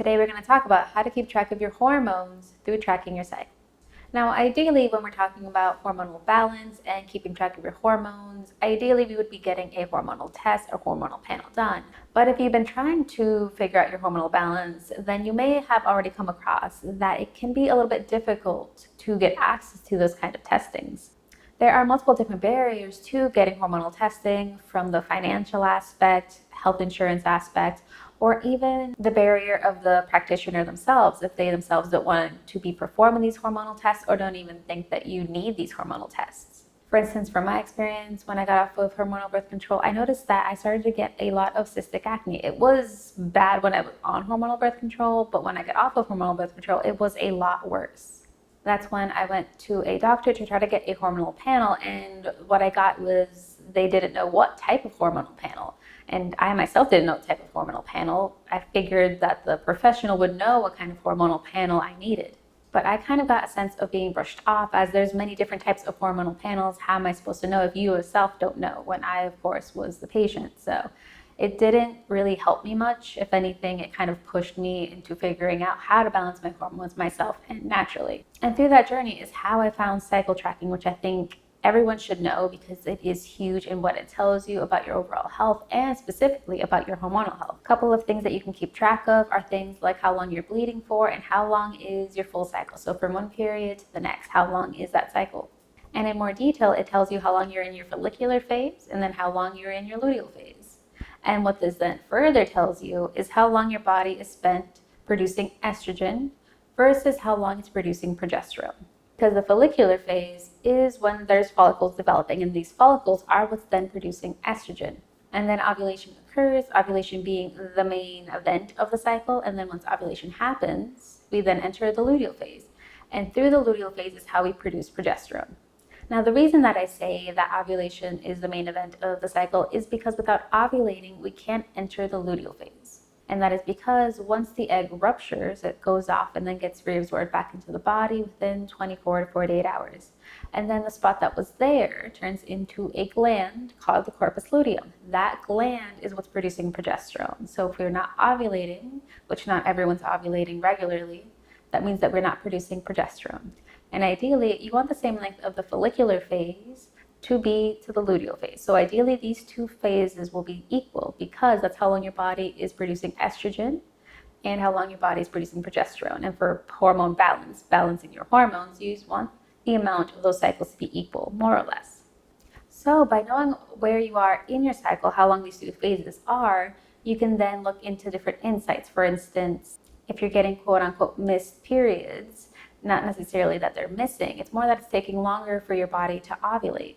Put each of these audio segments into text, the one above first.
Today we're going to talk about how to keep track of your hormones through tracking your cycle. Now, ideally, when we're talking about hormonal balance and keeping track of your hormones, ideally we would be getting a hormonal test or hormonal panel done. But if you've been trying to figure out your hormonal balance, then you may have already come across that it can be a little bit difficult to get access to those kind of testings. There are multiple different barriers to getting hormonal testing, from the financial aspect, health insurance aspect, or even the barrier of the practitioner themselves, if they themselves don't want to be performing these hormonal tests or don't even think that you need these hormonal tests. For instance, from my experience, when I got off of hormonal birth control, I noticed that I started to get a lot of cystic acne. It was bad when I was on hormonal birth control, but when I got off of hormonal birth control, it was a lot worse. That's when I went to a doctor to try to get a hormonal panel, and what I got was they didn't know what type of hormonal panel. And I myself didn't know what type of hormonal panel. I figured that the professional would know what kind of hormonal panel I needed. But I kind of got a sense of being brushed off, as there's many different types of hormonal panels. How am I supposed to know if you yourself don't know, when I, of course, was the patient? So it didn't really help me much. If anything, it kind of pushed me into figuring out how to balance my hormones myself and naturally. And through that journey is how I found cycle tracking, which I think everyone should know because it is huge in what it tells you about your overall health and specifically about your hormonal health. A couple of things that you can keep track of are things like how long you're bleeding for and how long is your full cycle. So from one period to the next, how long is that cycle? And in more detail, it tells you how long you're in your follicular phase and then how long you're in your luteal phase. And what this then further tells you is how long your body is spent producing estrogen versus how long it's producing progesterone. Because the follicular phase is when there's follicles developing, and these follicles are what's then producing estrogen. And then ovulation occurs, ovulation being the main event of the cycle. And then once ovulation happens, we then enter the luteal phase. And through the luteal phase is how we produce progesterone. Now, the reason that I say that ovulation is the main event of the cycle is because without ovulating, we can't enter the luteal phase. And that is because once the egg ruptures, it goes off and then gets reabsorbed back into the body within 24 to 48 hours. And then the spot that was there turns into a gland called the corpus luteum. That gland is what's producing progesterone. So if we're not ovulating, which not everyone's ovulating regularly, that means that we're not producing progesterone. And ideally, you want the same length of the follicular phase to be to the luteal phase. So ideally, these two phases will be equal because that's how long your body is producing estrogen and how long your body is producing progesterone. And for hormone balance, balancing your hormones, you want the amount of those cycles to be equal, more or less. So by knowing where you are in your cycle, how long these two phases are, you can then look into different insights. For instance, if you're getting quote unquote missed periods, not necessarily that they're missing, it's more that it's taking longer for your body to ovulate,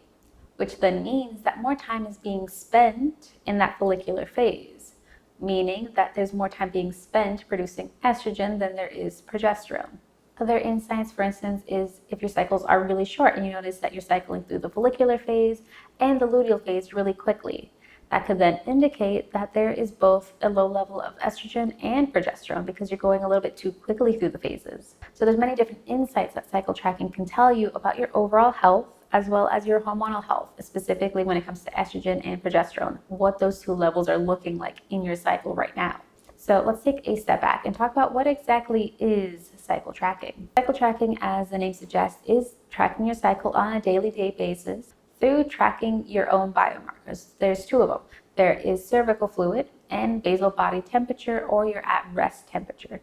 which then means that more time is being spent in that follicular phase, meaning that there's more time being spent producing estrogen than there is progesterone. Other insights, for instance, is if your cycles are really short and you notice that you're cycling through the follicular phase and the luteal phase really quickly. That could then indicate that there is both a low level of estrogen and progesterone because you're going a little bit too quickly through the phases. So there's many different insights that cycle tracking can tell you about your overall health as well as your hormonal health, specifically when it comes to estrogen and progesterone, what those two levels are looking like in your cycle right now. So let's take a step back and talk about what exactly is cycle tracking. Cycle tracking, as the name suggests, is tracking your cycle on a daily basis through tracking your own biomarkers. There's two of them. There is cervical fluid and basal body temperature, or your at-rest temperature.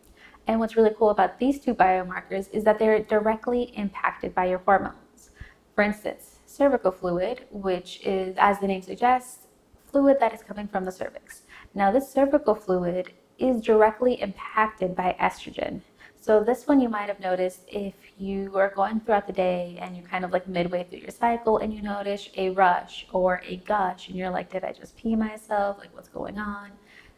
And what's really cool about these two biomarkers is that they're directly impacted by your hormones. For instance, cervical fluid, which is, as the name suggests, fluid that is coming from the cervix. Now, this cervical fluid is directly impacted by estrogen. So this one you might have noticed if you are going throughout the day and you're kind of like midway through your cycle and you notice a rush or a gush and you're like, did I just pee myself? Like, what's going on?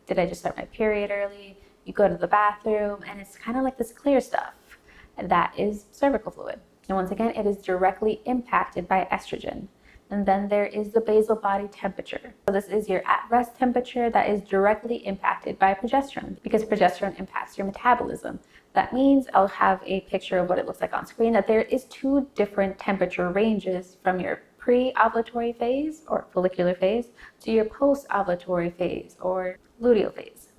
Did I just start my period early? You go to the bathroom and it's kind of like this clear stuff. And that is cervical fluid. And once again, it is directly impacted by estrogen. And then there is the basal body temperature. So this is your at-rest temperature that is directly impacted by progesterone because progesterone impacts your metabolism. That means I'll have a picture of what it looks like on screen, that there is two different temperature ranges from your pre-ovulatory phase or follicular phase to your post-ovulatory phase or luteal phase.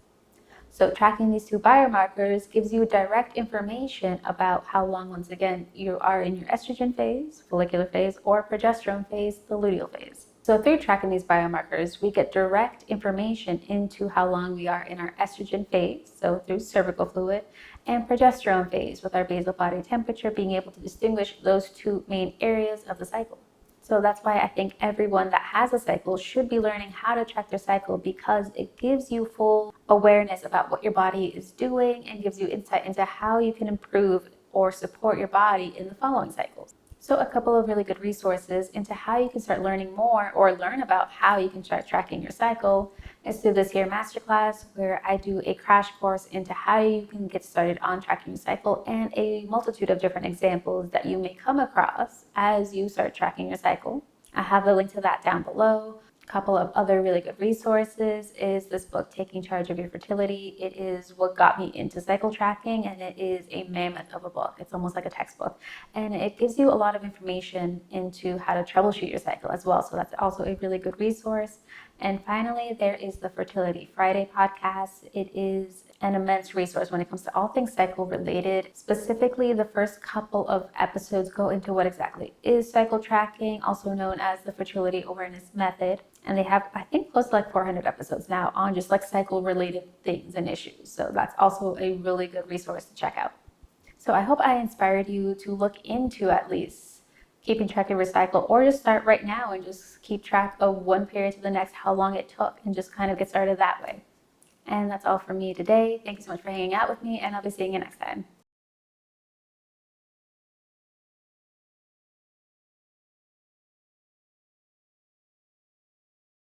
So tracking these two biomarkers gives you direct information about how long, once again, you are in your estrogen phase, follicular phase, or progesterone phase, the luteal phase. So through tracking these biomarkers, we get direct information into how long we are in our estrogen phase, so through cervical fluid, and progesterone phase with our basal body temperature, being able to distinguish those two main areas of the cycle. So that's why I think everyone that has a cycle should be learning how to track their cycle, because it gives you full awareness about what your body is doing and gives you insight into how you can improve or support your body in the following cycles. So a couple of really good resources into how you can start learning more or learn about how you can start tracking your cycle is through this here masterclass, where I do a crash course into how you can get started on tracking your cycle and a multitude of different examples that you may come across as you start tracking your cycle. I have the link to that down below. A couple of other really good resources is this book, Taking Charge of Your Fertility. It is what got me into cycle tracking, and it is a mammoth of a book. It's almost like a textbook, and it gives you a lot of information into how to troubleshoot your cycle as well. So that's also a really good resource. And finally, there is the Fertility Friday podcast. It is an immense resource when it comes to all things cycle related. Specifically, the first couple of episodes go into what exactly is cycle tracking, also known as the fertility awareness method. And they have, I think, close to like 400 episodes now on just like cycle related things and issues. So that's also a really good resource to check out. So I hope I inspired you to look into at least keeping track of your cycle, or just start right now and just keep track of one period to the next, how long it took, and just kind of get started that way. And that's all for me today. Thank you so much for hanging out with me, and I'll be seeing you next time.